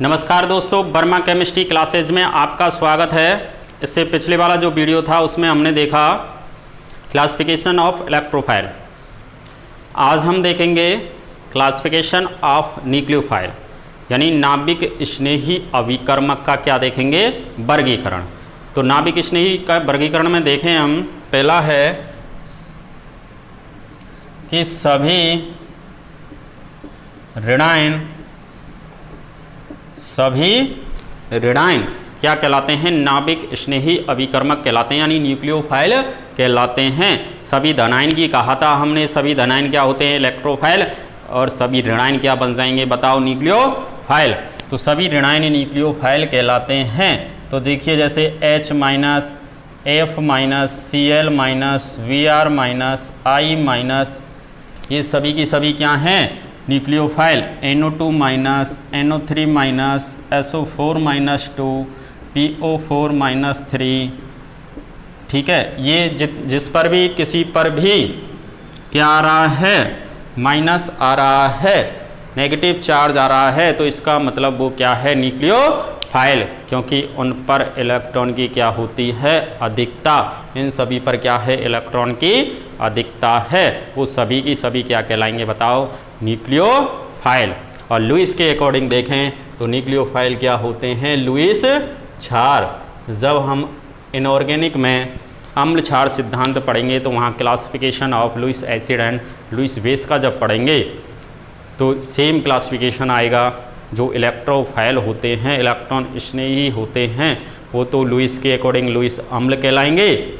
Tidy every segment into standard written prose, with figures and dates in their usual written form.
नमस्कार दोस्तों, Verma chemistry classes में आपका स्वागत है। इससे पिछले वाला जो वीडियो था उसमें हमने देखा क्लासिफिकेशन ऑफ इलेक्ट्रोफाइल। आज हम देखेंगे क्लासिफिकेशन ऑफ न्यूक्लियोफाइल, यानी नाभिक स्नेही अभिकर्मक का क्या देखेंगे, वर्गीकरण। तो नाभिक स्नेही का वर्गीकरण में देखें हम, पहला है कि सभी ऋणायन क्या कहलाते हैं, नाभिक स्नेही अभिकर्मक कहलाते हैं, यानी न्यूक्लियोफाइल कहलाते हैं। सभी धनायन की कहा था हमने, सभी धनायन क्या होते हैं, इलेक्ट्रोफाइल, और सभी ऋणायन क्या बन जाएंगे बताओ, न्यूक्लियोफाइल। तो सभी ऋणायन न्यूक्लियोफाइल कहलाते हैं। तो देखिए जैसे H minus F minus Cl minus Vr minus I minus, ये सभी की सभी क्या हैं, nucleophile. NO2 minus NO3 minus SO4 minus 2 PO4 minus 3, ठीक है। ये जिस पर भी किसी पर भी क्या आ रहा है, माइनस आ रहा है, नेगेटिव चार्ज आ रहा है, तो इसका मतलब वो क्या है, न्यूक्लियोफाइल, क्योंकि उन पर इलेक्ट्रॉन की क्या होती है, अधिकता। इन सभी पर क्या है, इलेक्ट्रॉन की अधिकता है। वो सभी की सभी क्या कहलाएंगे बताओ, न्यूक्लियोफाइल। और लुईस के अकॉर्डिंग देखें तो न्यूक्लियोफाइल क्या होते हैं, लुईस क्षार। जब हम इनऑर्गेनिक में अम्ल क्षार सिद्धांत पढ़ेंगे तो वहाँ classification of Lewis acid and Lewis base का जब पढ़ेंगे तो सेम क्लासिफिकेशन आएगा। जो इलेक्ट्रोफाइल होते हैं, इलेक्ट्रॉन स्नेही होते हैं, वो तो लुईस के अकॉर्डिंग लुईस अम्ल कहलाएंगे,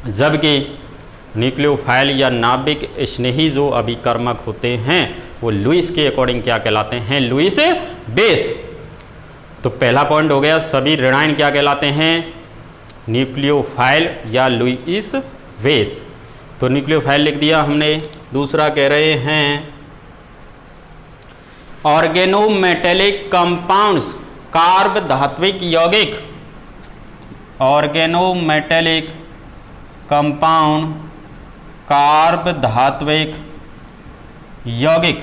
जबकि न्यूक्लियोफाइल या नाभिक स्नेही जो अभिकर्मक होते हैं वो लुईस के अकॉर्डिंग क्या कहलाते हैं, लुईस बेस। तो पहला पॉइंट हो गया, सभी ऋणायन क्या कहलाते हैं, न्यूक्लियोफाइल या लुईस बेस। तो न्यूक्लियोफाइल लिख दिया हमने। दूसरा कह रहे हैं ऑर्गेनोमेटेलिक कंपाउंड्स, कार्ब धात्विक यौगिक। ऑर्गेनोमेटेलिक कंपाउंड, कार्ब धात्विक यौगिक।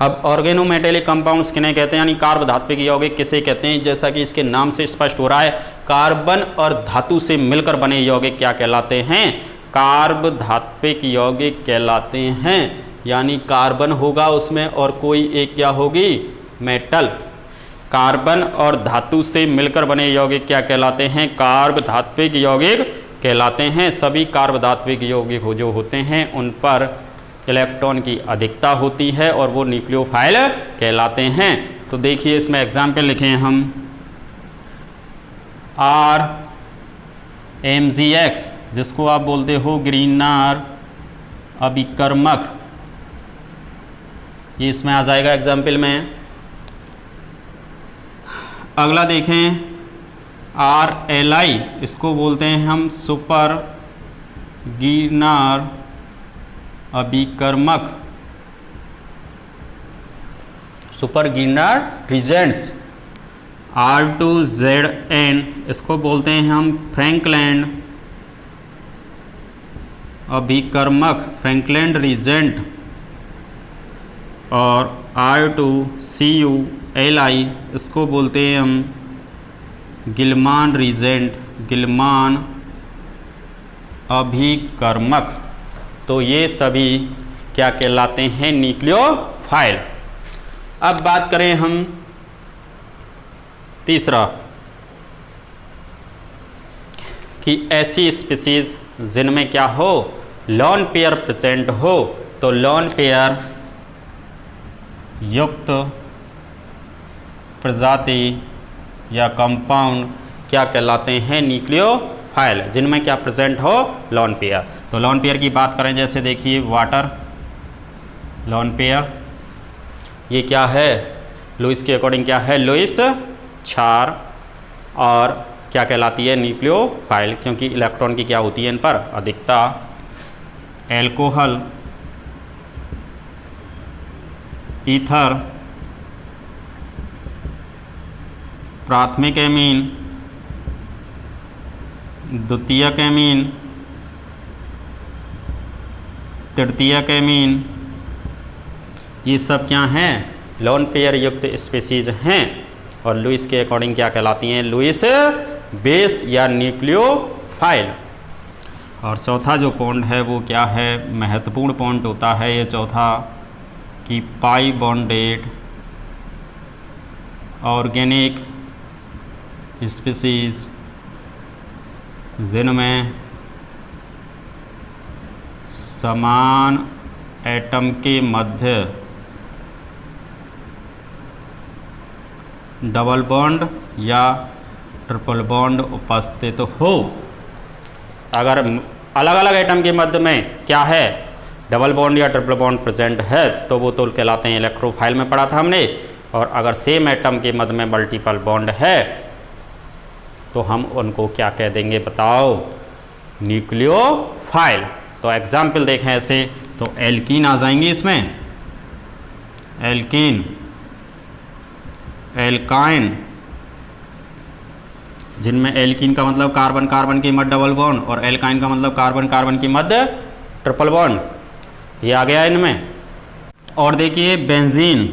अब ऑर्गेनोमेटेलिक कंपाउंड्स किन्हें कहते हैं, यानी कार्ब धात्विक यौगिक किसे कहते हैं, जैसा कि इसके नाम से स्पष्ट हो रहा है, कार्बन और धातु से मिलकर बने यौगिक क्या कहलाते हैं, कार्ब धात्विक यौगिक कहलाते हैं। यानी कार्बन होगा उसमें और कोई एक क्या होगी, मेटल। कार्बन और धातु से मिलकर बने यौगिक क्या कहलाते हैं, कार्ब धात्विक यौगिक कहलाते हैं। सभी कार्ब धात्विक यौगिक जो होते हैं उन पर इलेक्ट्रॉन की अधिकता होती है और वो न्यूक्लियोफाइल कहलाते हैं। तो देखिए इसमें एग्जाम्पल लिखे हैं हम, RMgX, जिसको आप बोलते हो ग्रीनर अभिकर्मक, ये इसमें आ जाएगा एग्जाम्पल में। अगला देखें RLI, इसको बोलते हैं हम super Girnar अभिकर्मक, super Girnar रिजेंट्स। R2ZN, इसको बोलते हैं हम फ्रैंकलैंड अभिकर्मक, फ्रैंकलैंड रिजेंट। और R2CuLi, इसको बोलते हैं हम गिलमान रिजेंट, गिलमान अभिकर्मक। तो ये सभी क्या कहलाते हैं, न्यूक्लियोफाइल। अब बात करें हम तीसरा, कि ऐसी स्पीसीज जिनमें क्या हो, लोन पेयर प्रेजेंट हो। तो लोन पेयर युक्त प्रजाति या कंपाउंड क्या कहलाते हैं, न्यूक्लियोफाइल, जिनमें क्या प्रेजेंट हो, लोन पेयर। तो लोन पेयर की बात करें, जैसे देखिए वाटर लोन पेयर, ये क्या है, लुईस के अकॉर्डिंग क्या है, लुईस क्षार, और क्या कहलाती है, न्यूक्लियोफाइल, क्योंकि इलेक्ट्रॉन की क्या होती है इन पर अधिकता। एल्कोहल, ईथर, प्राथमिक एमीन, द्वितीयक एमीन, तृतीयक एमीन, ये सब क्या हैं, लोन पेयर युक्त स्पीसीज हैं और लुईस के अकॉर्डिंग क्या कहलाती हैं? लुईस बेस या न्यूक्लियोफाइल। और चौथा जो पॉइंट है वो क्या है? महत्वपूर्ण पॉइंट होता है ये चौथा कि पाई बॉन्डेड ऑर्गेनिक स्पीसीज जिनमें समान एटम के मध्य डबल बॉन्ड या ट्रिपल बॉन्ड उपस्थित हो। अगर अलग अलग एटम के मध्य में क्या है? डबल बॉन्ड या ट्रिपल बॉन्ड प्रेजेंट है तो वो तो कहलाते हैं इलेक्ट्रोफाइल में पढ़ा था हमने। और अगर सेम एटम के मध्य में मल्टीपल बॉन्ड है तो हम उनको क्या कह देंगे बताओ? न्यूक्लियोफाइल। तो एग्जाम्पल देखें ऐसे, तो एल्कीन आ जाएंगे इसमें, एल्कीन, एल्काइन, जिनमें एल्कीन का मतलब कार्बन कार्बन के मध्य डबल बॉन्ड और एल्काइन का मतलब कार्बन कार्बन के मध्य ट्रिपल बॉन्ड, ये आ गया इनमें। और देखिए बेंजीन,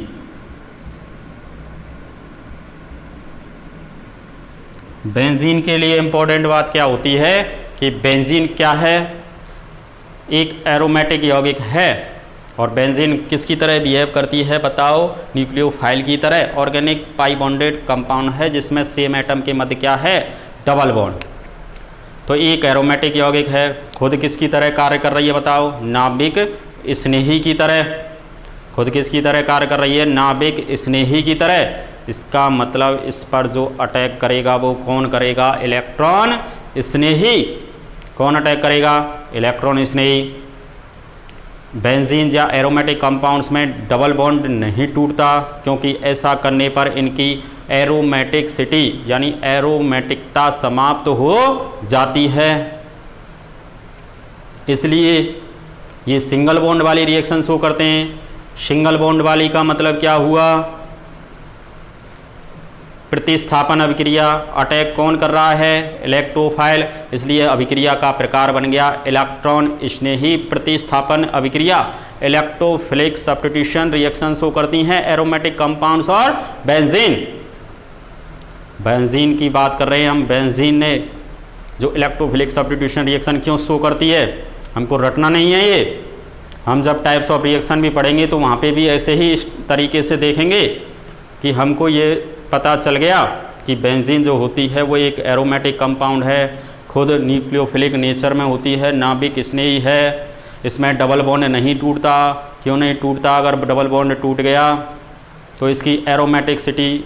बेंजीन के लिए इंपॉर्टेंट बात क्या होती है कि बेंजीन क्या है? एक एरोमेटिक यौगिक है। और बेंजीन किसकी तरह बिहेव करती है बताओ? न्यूक्लियोफाइल की तरह। ऑर्गेनिक पाई बॉन्डेड कंपाउंड है जिसमें सेम एटम के मध्य क्या है? Double bond. तो एक एरोमेटिक यौगिक है, खुद किसकी तरह कार्य कर रही है बताओ? नाभिक स्नेही की तरह। खुद किसकी तरह कार्य कर रही है? नाभिक स्नेही की तरह। इसका मतलब इस पर जो अटैक करेगा वो कौन करेगा? इलेक्ट्रॉन स्नेही। कौन अटैक करेगा? इलेक्ट्रॉन स्नेही। बेंजीन या एरोमेटिक कंपाउंड्स में डबल बॉन्ड नहीं टूटता क्योंकि ऐसा करने पर इनकी एरोमेटिकसिटी यानी एरोमेटिकता समाप्त हो जाती है। इसलिए ये सिंगल बॉन्ड वाली रिएक्शन शो करते हैं। सिंगल बॉन्ड वाली का मतलब क्या हुआ? प्रतिस्थापन अभिक्रिया। अटैक कौन कर रहा है? इलेक्ट्रोफाइल। इसलिए अभिक्रिया का प्रकार बन गया इलेक्ट्रॉन स्नेही प्रतिस्थापन अभिक्रिया। इलेक्ट्रोफिलिक सब्स्टिट्यूशन रिएक्शन शो करती हैं एरोमेटिक कंपाउंड्स और बेंजीन। बेंजीन की बात कर रहे हैं हम। बेंजीन ने जो इलेक्ट्रोफिलिक सब्स्टिट्यूशन रिएक्शन क्यों शो करती है, हमको रटना नहीं है ये। हम जब टाइप्स ऑफ रिएक्शन भी पढ़ेंगे तो वहाँ पे भी ऐसे ही इस तरीके से देखेंगे कि हमको ये पता चल गया कि बेंजीन जो होती है वो एक एरोमेटिक कंपाउंड है, खुद न्यूक्लियोफिलिक नेचर में होती है, नाभिक स्नेही है, इसमें डबल बॉन्ड नहीं टूटता। क्यों नहीं टूटता? अगर डबल बॉन्ड टूट गया तो इसकी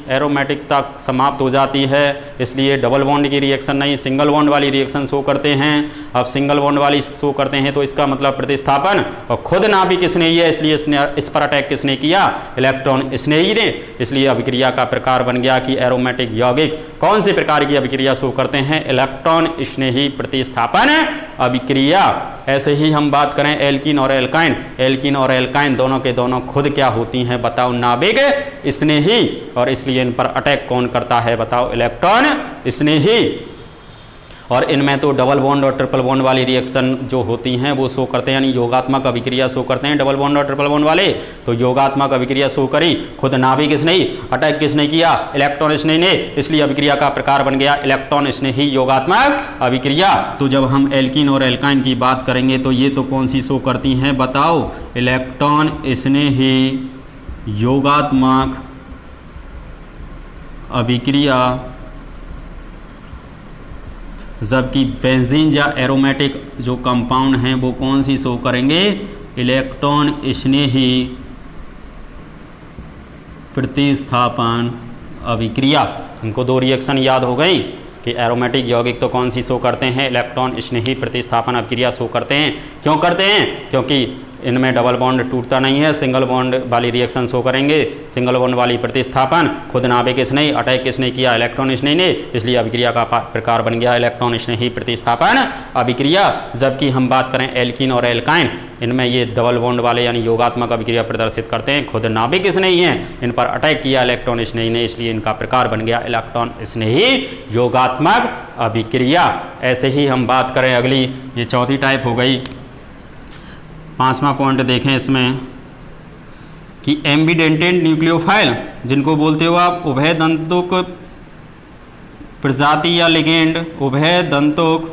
एरोमेटिकता समाप्त हो जाती है। इसलिए डबल बॉन्ड की रिएक्शन नहीं, सिंगल बॉन्ड वाली रिएक्शन शो करते हैं। अब सिंगल बॉन्ड वाली शो करते हैं तो इसका मतलब प्रतिस्थापन, और खुद नाभिक स्नेही है इसलिए इस पर अटैक किसने किया? इलेक्ट्रॉन स्नेही ने। इसलिए अभिक्रिया का प्रकार बन गया कि एरोमेटिक यौगिक कौन से प्रकार की अभिक्रिया शो करते हैं? इलेक्ट्रॉन स्नेही प्रतिस्थापन अभिक्रिया। ऐसे ही हम बात करें एल्कीन और एल्काइन। एल्कीन और एल्काइन दोनों के दोनों खुद क्या होती हैं बताओ? नाभिक स्नेही। और इसलिए इन पर अटैक कौन करता है बताओ? इलेक्ट्रॉन स्नेही। और इनमें तो डबल बॉन्ड और ट्रिपल बॉन्ड वाली रिएक्शन जो होती हैं वो शो करते हैं, यानी योगात्मक अभिक्रिया शो करते हैं डबल बॉन्ड और ट्रिपल बॉन्ड वाले। तो योगात्मक अभिक्रिया शो करी, खुद नाभिक स्नेही। अटैक किसने किया? इलेक्ट्रॉन स्नेही ने। इसलिए अभिक्रिया का प्रकार बन गया इलेक्ट्रॉन स्नेही योगात्मक अभिक्रिया। तो जब हम एल्कीन और एल्काइन की बात करेंगे तो ये तो कौन सी शो करती हैं बताओ? इलेक्ट्रॉन स्नेही योगात्मक अभिक्रिया। जबकि बेंजीन या एरोमेटिक जो कंपाउंड हैं वो कौन सी शो करेंगे? इलेक्ट्रॉन स्नेही प्रतिस्थापन अभिक्रिया। इनको दो रिएक्शन याद हो गई कि एरोमेटिक यौगिक तो कौन सी शो करते हैं? इलेक्ट्रॉन स्नेही प्रतिस्थापन अभिक्रिया शो करते हैं। क्यों करते हैं? क्योंकि इनमें डबल बॉन्ड टूटता नहीं है, सिंगल बॉन्ड वाली रिएक्शन शो करेंगे। सिंगल बॉन्ड वाली प्रतिस्थापन, खुद नाभिक स्नेही। अटैक किसने किया? इलेक्ट्रॉन स्नेही ने। इसलिए अभिक्रिया का प्रकार बन गया इलेक्ट्रॉन स्नेही प्रतिस्थापन अभिक्रिया। जबकि हम बात करें एल्कीन और एल्काइन, इनमें ये डबल बॉन्ड वाले यानी योगात्मक अभिक्रिया प्रदर्शित करते हैं, खुद नाभिक स्नेही हैं। इन पर अटैक किया इलेक्ट्रॉन स्नेही ने, इसलिए इनका प्रकार बन गया इलेक्ट्रॉन स्नेही योगात्मक अभिक्रिया। ऐसे ही हम बात करें अगली, ये चौथी टाइप हो गई। पांचवा पॉइंट देखें इसमें कि एम्बिडेंटेड न्यूक्लियोफाइल जिनको बोलते हो आप उभय दंतुक प्रजाति या लिगेंड, उभय दंतुक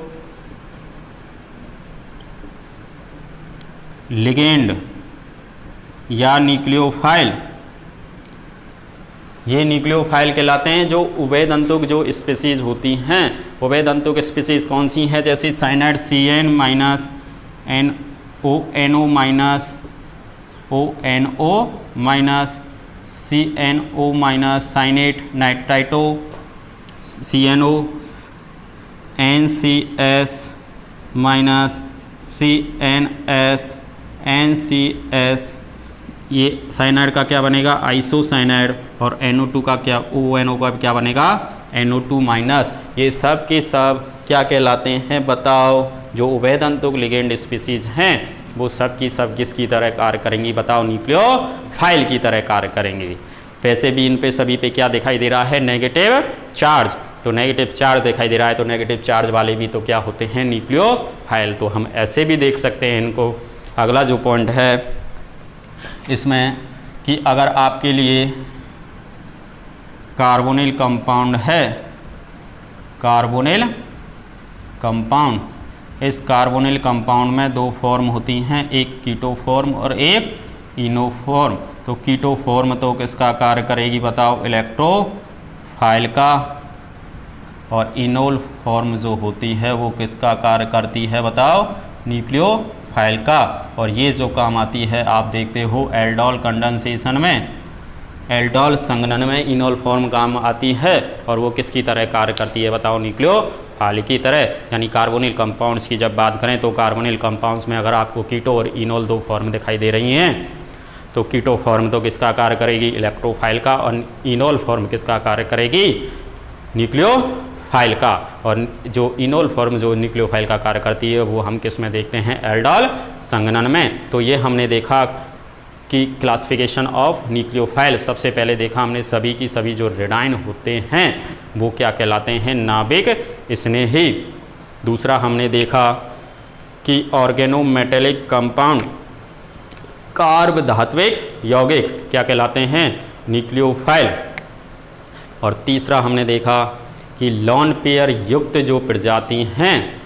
लिगेंड या न्यूक्लियोफाइल, ये न्यूक्लियोफाइल कहलाते हैं। जो उभयदंतुक जो स्पीसीज होती हैं, उभयदंतुक स्पीसीज कौन सी हैं? जैसे cyanide CN minus NO minus ONO minus CNO minus cyanate nitrito CNO NCS minus CNS NCS, ये साइनाइड का क्या बनेगा? आइसोसाइनाइड। और NO2 का क्या? ONO का क्या बनेगा? NO2 minus. ये सब के सब क्या कहलाते हैं बताओ? जो उभयदंतुक लिगेंड स्पीसीज हैं वो सब की सब किसकी तरह कार्य करेंगी बताओ? न्यूक्लियोफाइल की तरह कार्य करेंगी। वैसे भी इन पे सभी पे क्या दिखाई दे रहा है? Negative charge. तो नेगेटिव चार्ज दिखाई दे रहा है, तो नेगेटिव चार्ज वाले भी तो क्या होते हैं? न्यूक्लियोफाइल। तो हम ऐसे भी देख सकते हैं इनको। अगला जो पॉइंट है इसमें कि अगर आपके लिए कार्बोनिल कंपाउंड है, कार्बोनिल कंपाउंड, इस कार्बोनिल कंपाउंड में दो फॉर्म होती हैं, एक कीटो फॉर्म और एक इनो फॉर्म। तो कीटो फॉर्म तो किसका कार्य करेगी बताओ? इलेक्ट्रोफाइल का। और इनोल फॉर्म जो होती है वो किसका कार्य करती है बताओ? न्यूक्लियोफाइल का। और ये जो काम आती है आप देखते हो एल्डोल कंडेंसेशन में, एल्डोल संघनन में इनोल फॉर्म काम आती है। और वो किसकी तरह कार्य करती है बताओ? न्यूक्लियोफाइल की तरह। यानी कार्बोनिल कंपाउंड्स की जब बात करें तो कार्बोनिल कंपाउंड्स में अगर आपको कीटो और इनोल दो फॉर्म दिखाई दे रही हैं तो कीटो फॉर्म तो किसका कार्य करेगी? इलेक्ट्रोफाइल का। और इनोल फॉर्म किसका कार्य करेगी? न्यूक्लियोफाइल का। और जो इनोल फॉर्म जो न्यूक्लियोफाइल का कार्य करती है वो हम किस में देखते हैं? एल्डोल संघनन में। तो ये हमने देखा कि क्लासिफिकेशन ऑफ न्यूक्लियोफाइल। सबसे पहले देखा हमने सभी की सभी जो रेडाइन होते हैं वो क्या कहलाते हैं? नाभिक स्नेही। दूसरा हमने देखा कि ऑर्गेनोमेटेलिक कंपाउंड, कार्ब धात्विक यौगिक क्या कहलाते हैं? न्यूक्लियोफाइल। और तीसरा हमने देखा कि लॉन पेयर युक्त जो प्रजाति हैं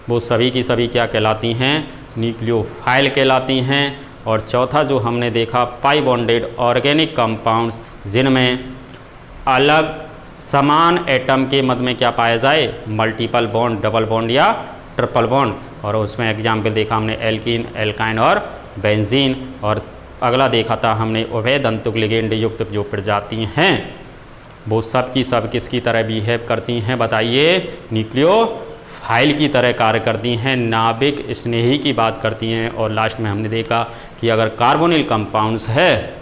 वो सभी की सभी क्या कहलाती हैं? न्यूक्लियोफाइल कहलाती हैं। और चौथा जो हमने देखा पाई बॉन्डेड ऑर्गेनिक कंपाउंड्स जिनमें अलग समान एटम के मध्य में क्या पाया जाए? मल्टीपल बॉन्ड, डबल बॉन्ड या ट्रिपल बॉन्ड। और उसमें एग्जाम्पल देखा हमने एल्कीन, एल्काइन और बेंजीन। और अगला देखा था हमने उभयदंतुक लिगेंड युक्त जो प्रजाति हैं वो सब की सब किसकी तरह बिहेव करती हैं बताइए? न्यूक्लियोफाइल की तरह कार्य करती हैं, नाभिक स्नेही की बात करती हैं। और लास्ट में हमने देखा कि अगर कार्बोनिल कंपाउंड्स है,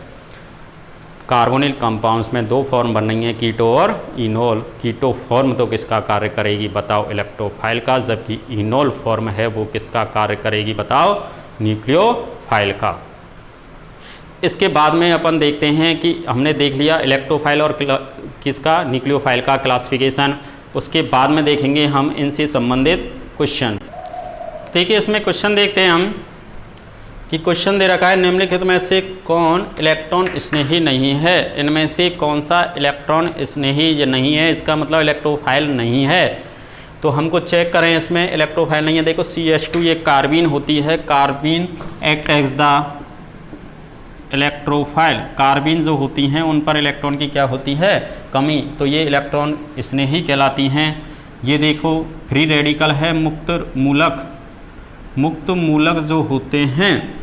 कार्बोनिल कंपाउंड्स में दो फॉर्म बन रही हैं कीटो और इनोल। कीटो फॉर्म तो किसका कार्य करेगी बताओ? इलेक्ट्रोफाइल का। जबकि इनोल फॉर्म है वो किसका कार्य करेगी बताओ? न्यूक्लियोफाइल का। इसके बाद में अपन देखते हैं कि हमने देख लिया इलेक्ट्रोफाइल और किसका? न्यूक्लियोफाइल का क्लासिफिकेशन। उसके बाद में देखेंगे हम इनसे संबंधित क्वेश्चन। देखिए इसमें क्वेश्चन देखते हैं हम कि क्वेश्चन दे रखा है निम्नलिखित में से कौन इलेक्ट्रॉन स्नेही नहीं है? इनमें से कौन सा इलेक्ट्रॉन स्नेही नहीं है? इसका मतलब इलेक्ट्रोफाइल नहीं है। तो हमको चेक करें इसमें इलेक्ट्रोफाइल नहीं है। देखो CH2 ये कार्बीन होती है, carbene act as the electrophile. Carbene जो होती हैं उन पर इलेक्ट्रॉन की क्या होती है? कमी। तो ये इलेक्ट्रॉन स्नेही कहलाती हैं। ये देखो फ्री रेडिकल है, मुक्त मूलक जो होते हैं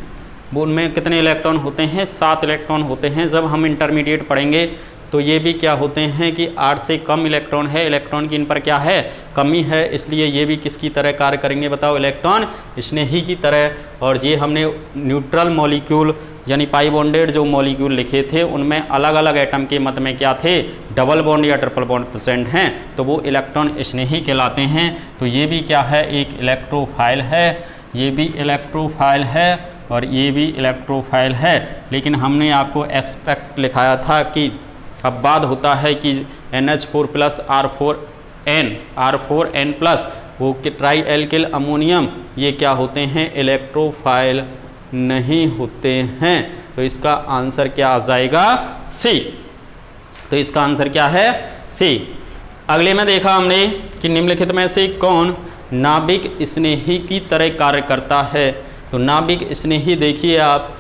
वो उनमें कितने इलेक्ट्रॉन होते हैं? 7 इलेक्ट्रॉन होते हैं। जब हम इंटरमीडिएट पढ़ेंगे तो ये भी क्या होते हैं कि 8 से कम इलेक्ट्रॉन है, इलेक्ट्रॉन की इन पर क्या है? कमी है। इसलिए ये भी किसकी तरह कार्य करेंगे बताओ? इलेक्ट्रॉन स्नेही की तरह। और ये हमने न्यूट्रल मॉलिक्यूल यानी पाई बॉन्डेड जो मॉलिक्यूल लिखे थे उनमें अलग अलग एटम के मध्य में क्या थे? डबल बॉन्ड या ट्रिपल बॉन्ड प्रेजेंट हैं, तो वो इलेक्ट्रॉन स्नेही कहलाते हैं। तो ये भी क्या है? एक इलेक्ट्रोफाइल है, ये भी इलेक्ट्रोफाइल है और ये भी इलेक्ट्रोफाइल है। लेकिन हमने आपको एक्सपेक्ट लिखाया था कि अब बात होता है कि NH4 प्लस R4N प्लस वो ट्राई एल्किल अमोनियम ये क्या होते हैं? इलेक्ट्रोफाइल नहीं होते हैं। तो इसका आंसर क्या आ जाएगा? सी। तो इसका आंसर क्या है? सी। अगले में देखा हमने कि निम्नलिखित में से कौन नाभिक स्नेही की तरह कार्य करता है। तो नाभिक स्नेही देखिए आप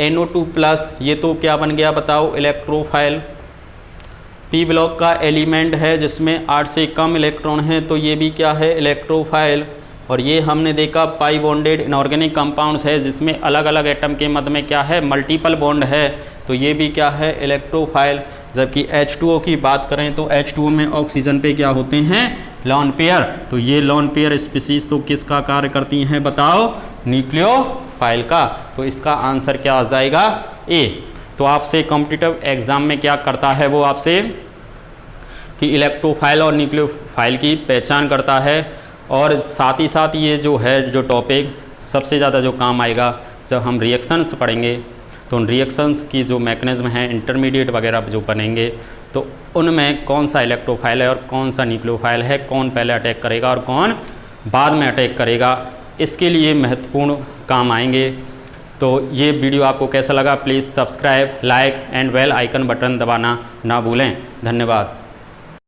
NO2+, ये तो क्या बन गया बताओ? इलेक्ट्रोफाइल। पी ब्लॉक का एलिमेंट है जिसमें 8 से कम इलेक्ट्रॉन हैं, तो ये भी क्या है? इलेक्ट्रोफाइल। और ये हमने देखा पाई बॉन्डेड इनऑर्गेनिक कंपाउंड्स है जिसमें अलग अलग एटम के मध्य में क्या है? मल्टीपल बॉन्ड है, तो ये भी क्या है? इलेक्ट्रोफाइल। जबकि H2O की बात करें तो H2O में ऑक्सीजन पे क्या होते हैं? Lone pair. तो ये लॉन पेयर स्पीसीज तो किसका कार्य करती हैं बताओ? न्यूक्लियोफाइल का। तो इसका आंसर क्या आ जाएगा? ए। तो आपसे कॉम्पिटिटिव एग्जाम में क्या करता है वो आपसे कि इलेक्ट्रोफाइल और न्यूक्लियोफाइल की पहचान करता है, और साथ ही साथ ये जो है जो टॉपिक सबसे ज़्यादा जो काम आएगा जब हम रिएक्शंस पढ़ेंगे, तो उन रिएक्शंस की जो मैकेनिज्म है इंटरमीडिएट वगैरह जो बनेंगे, तो उनमें कौन सा इलेक्ट्रोफाइल है और कौन सा न्यूक्लियोफाइल है, कौन पहले अटैक करेगा और कौन बाद में अटैक करेगा, इसके लिए महत्वपूर्ण काम आएंगे। तो ये वीडियो आपको कैसा लगा? Please subscribe, like and bell icon button दबाना ना भूलें। धन्यवाद।